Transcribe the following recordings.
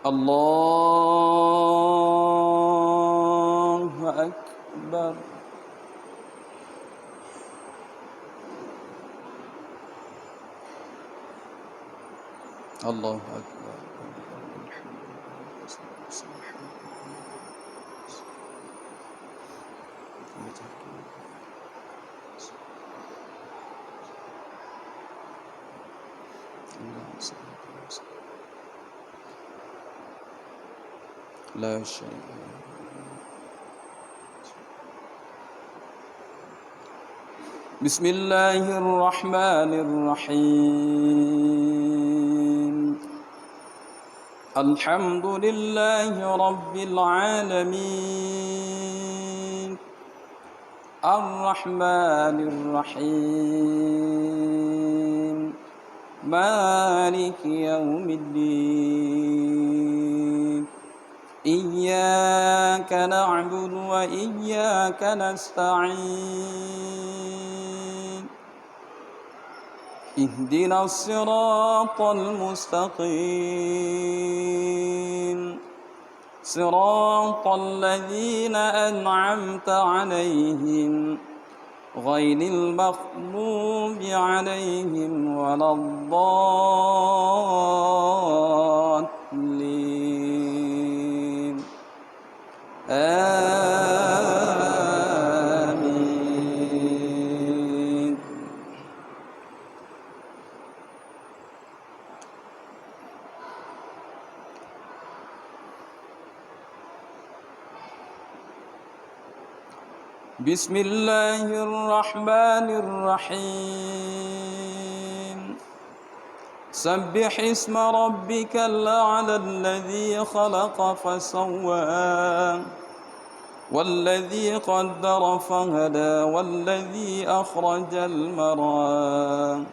الله أكبر. الله أكبر. لا شيء. بسم الله الرحمن الرحيم. الحمد لله رب العالمين، الرحمن الرحيم، مالك يوم الدين. إياك نعبد وإياك نستعين. اهدنا الصراط المستقيم، صراط الذين أنعمت عليهم غير المغضوب عليهم ولا الضالين. آمين. بسم الله الرحمن الرحيم. سبح اسم ربك الأعلى الذي خلق فسوى والذي قدر فهدى والذي أخرج المرعى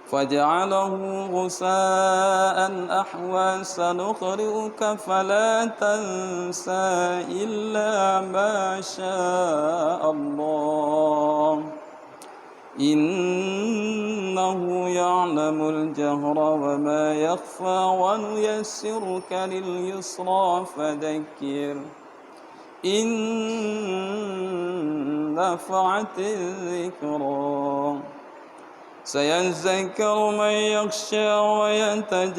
فجعله غثاء أحوى. سنقرئك فلا تنسى إلا ما شاء الله، إنه يعلم الجهر وما يخفى. ونيسرك لليسرى فذكر إن نفعت الذكرى. سيذكر من يخشى ويتجنبها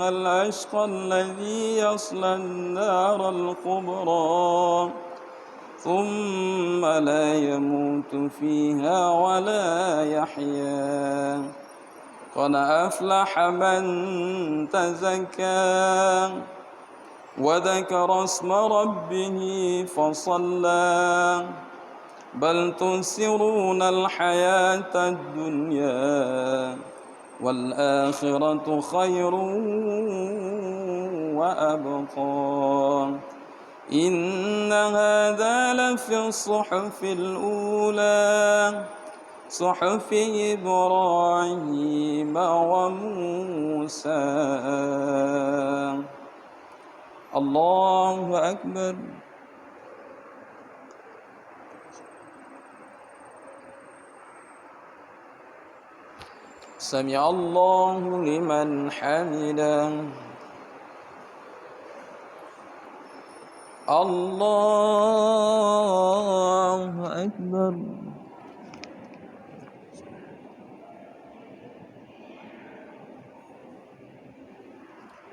الأشقى الذي يصلى النار الكبرى ثم لا يموت فيها ولا يحيا. قد أفلح من تزكى وذكر اسم ربه فصلى. بل تؤثرون الحياة الدنيا والآخرة خير وأبقى. إن هذا لفي الصحف الأولى، صحف إبراهيم وموسى. الله أكبر. سمع الله لمن حمده. الله أكبر.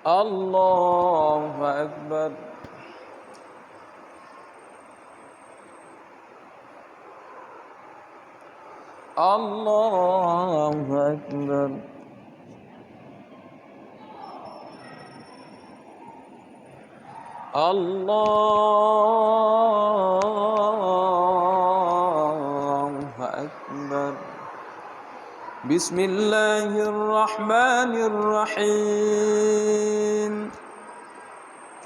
الله أكبر. الله أكبر. الله أكبر. بسم الله الرحمن الرحيم.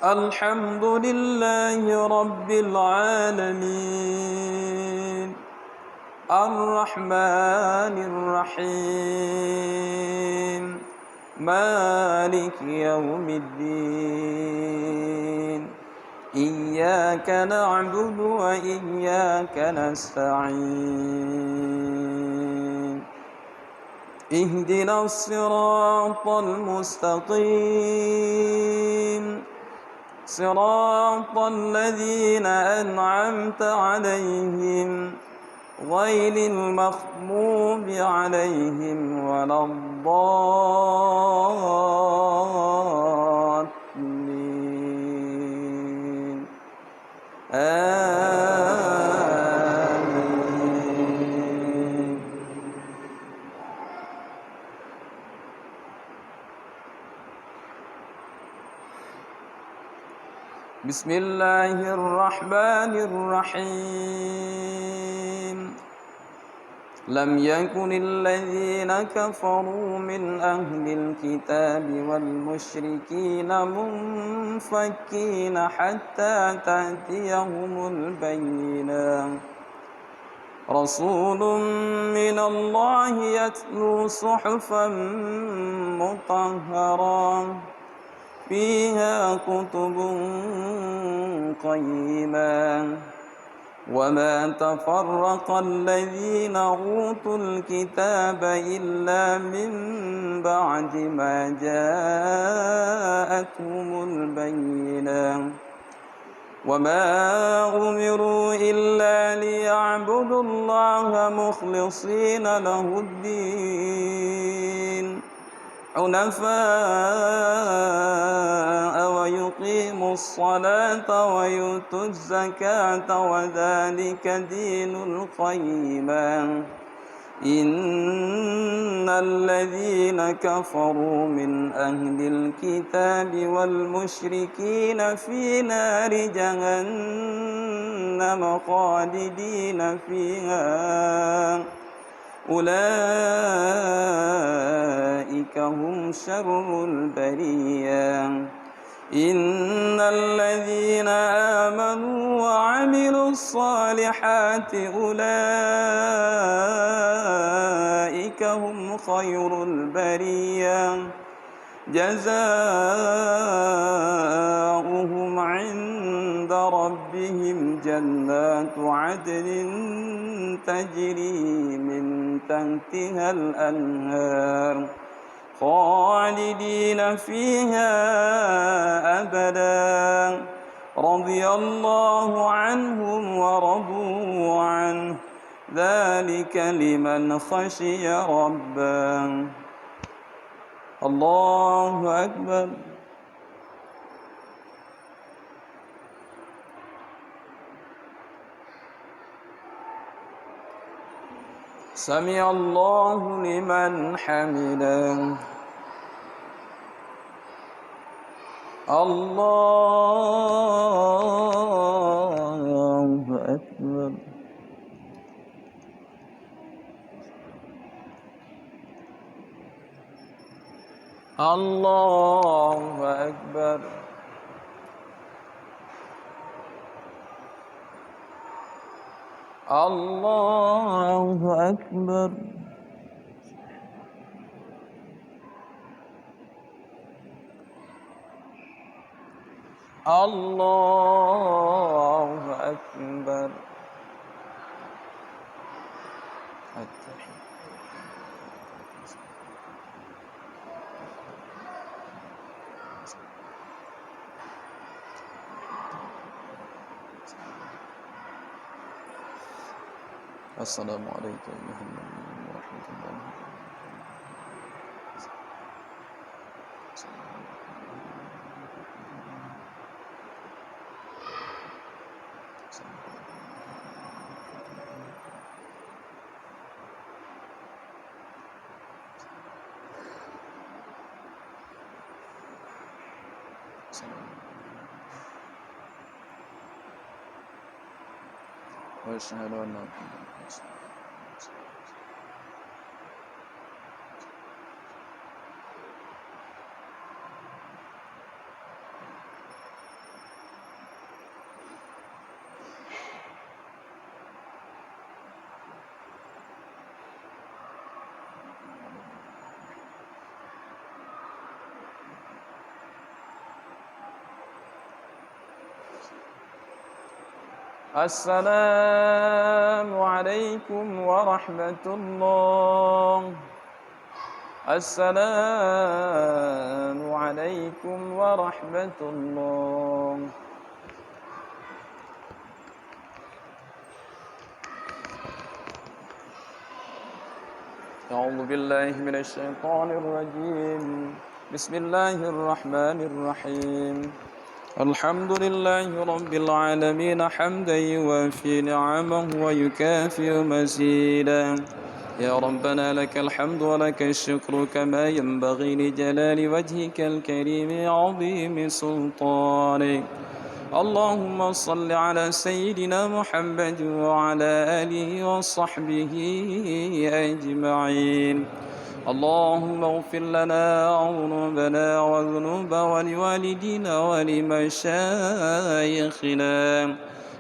الحمد لله رب العالمين، الرحمن الرحيم، مالك يوم الدين. إياك نعبد وإياك نستعين. اهدنا الصراط المستقيم صراط الذين أنعمت عليهم غير المغضوب عليهم ولا الضالين آمين. بسم الله الرحمن الرحيم لم يكن الذين كفروا من أهل الكتاب والمشركين منفكين حتى تأتيهم البينة رسول من الله يتلو صحفا مطهرة فيها كتب قيمة وما تفرق الذين أوتوا الكتاب إلا من بعد ما جاءتهم البينة وما أمروا إلا ليعبدوا الله مخلصين له الدين حنفاء ويقيموا الصلاة ويؤتوا الزكاة وذلك دين القيمة إن الذين كفروا من أهل الكتاب والمشركين في نار جهنم خالدين فيها أولئك هم شر البرية إن الذين آمنوا وعملوا الصالحات أولئك هم خير البرية جزاؤهم عند ربهم جنات عدن تجري من تحتها الأنهار خالدين فيها أبدا رضي الله عنهم ورضوا عنه ذلك لمن خشي ربه الله أكبر سمع الله لمن حمده الله أكبر الله أكبر الله أكبر الله أكبر السلام عليك أيها النبي ورحمة الله وأشهد أن محمدا رسول الله. السلام عليكم ورحمة الله السلام عليكم ورحمة الله. أعوذ بالله من الشيطان الرجيم. بسم الله الرحمن الرحيم. الحمد لله رب العالمين حمدا يوافي نعمه ويكافئ مزيدا. يا ربنا لك الحمد ولك الشكر كما ينبغي لجلال وجهك الكريم عظيم سلطانك. اللهم صل على سيدنا محمد وعلى آله وصحبه أجمعين. اللهم اغفر لنا ذنوبنا وذنوب ولوالدينا ولمشايخنا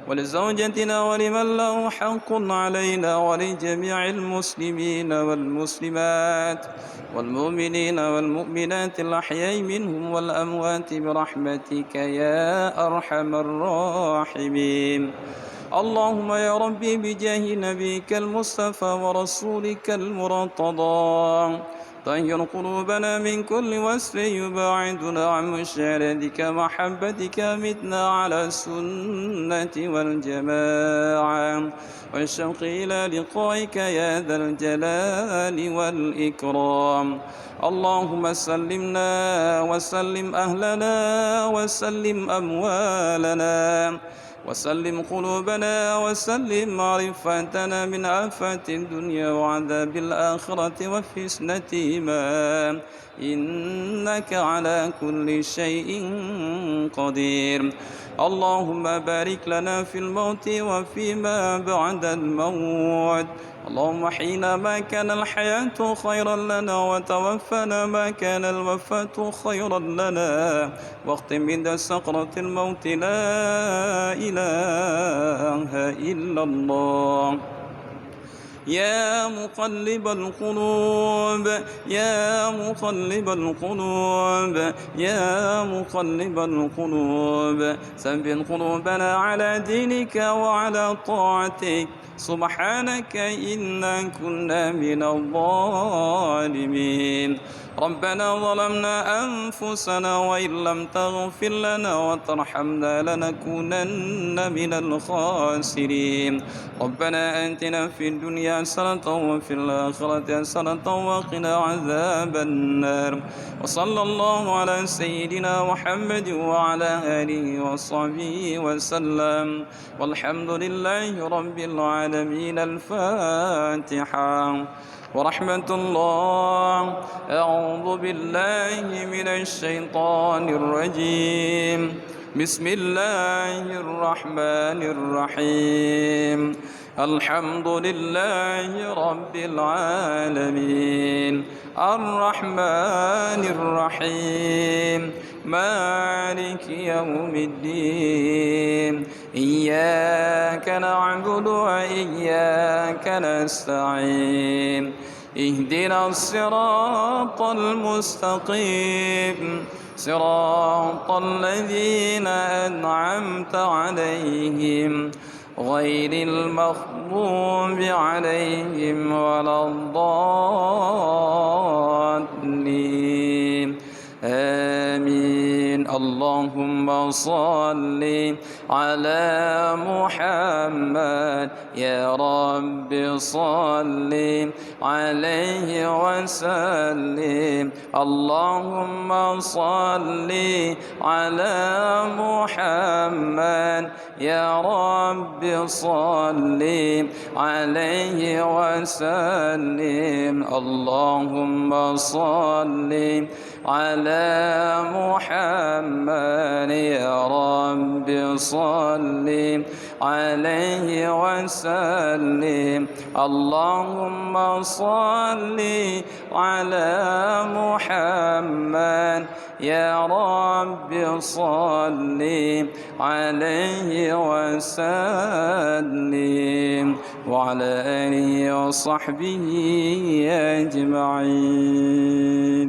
ولزوجتنا ولمن له حق علينا ولجميع المسلمين والمسلمات والمؤمنين والمؤمنات الأحياء منهم والأموات برحمتك يا أرحم الراحمين. اللهم يا ربي بجاه نبيك المصطفى ورسولك المرتضى طهر قلوبنا من كل وسف يباعدنا عن مشاهدتك محبتك متنا على السنة والجماعة والشوق إلى لقائك يا ذا الجلال والإكرام. اللهم سلمنا وسلم أهلنا وسلم أموالنا وسلم قلوبنا وسلم معرفتنا من آفات الدنيا وعذاب الآخرة وفتنتهما إنك على كل شيء قدير. اللهم بارك لنا في الموت وفيما بعد الموت. اللهم حينما كان الحياة خيرا لنا وتوفنا ما كان الوفاة خيرا لنا واختم عند سكرة الموت لا إله إلا الله. يا مقلب القلوب يا مقلب القلوب يا مقلب القلوب ثبت قلوبنا على دينك وعلى طاعتك. سبحانك إنا كنا من الظالمين. ربنا ظلمنا أنفسنا وإن لم تغفر لنا وترحمنا لنكونن من الخاسرين. ربنا آتنا في الدنيا حسنة وفي الآخرة حسنة وقنا عذاب النار. وصلى الله على سيدنا محمد وعلى آله وصحبه وسلم والحمد لله رب العالمين. الفاتحة. ورحمة الله. أعوذ بالله من الشيطان الرجيم. بسم الله الرحمن الرحيم. الحمد لله رب العالمين الرحمن الرحيم مالك يوم الدين. إياك نعبد وإياك نستعين. اهدنا الصراط المستقيم صراط الذين أنعمت عليهم غير المغضوب عليهم ولا الضالين. آمين. اللهم صل على محمد يا رب صل عليه وسلم. اللهم صل على محمد يا رب صل عليه وسلم. اللهم صل على محمد يا رب صل عليه وسلم. اللهم صل على محمد يا رب صل عليه وسلم وعلى آله وصحبه أجمعين.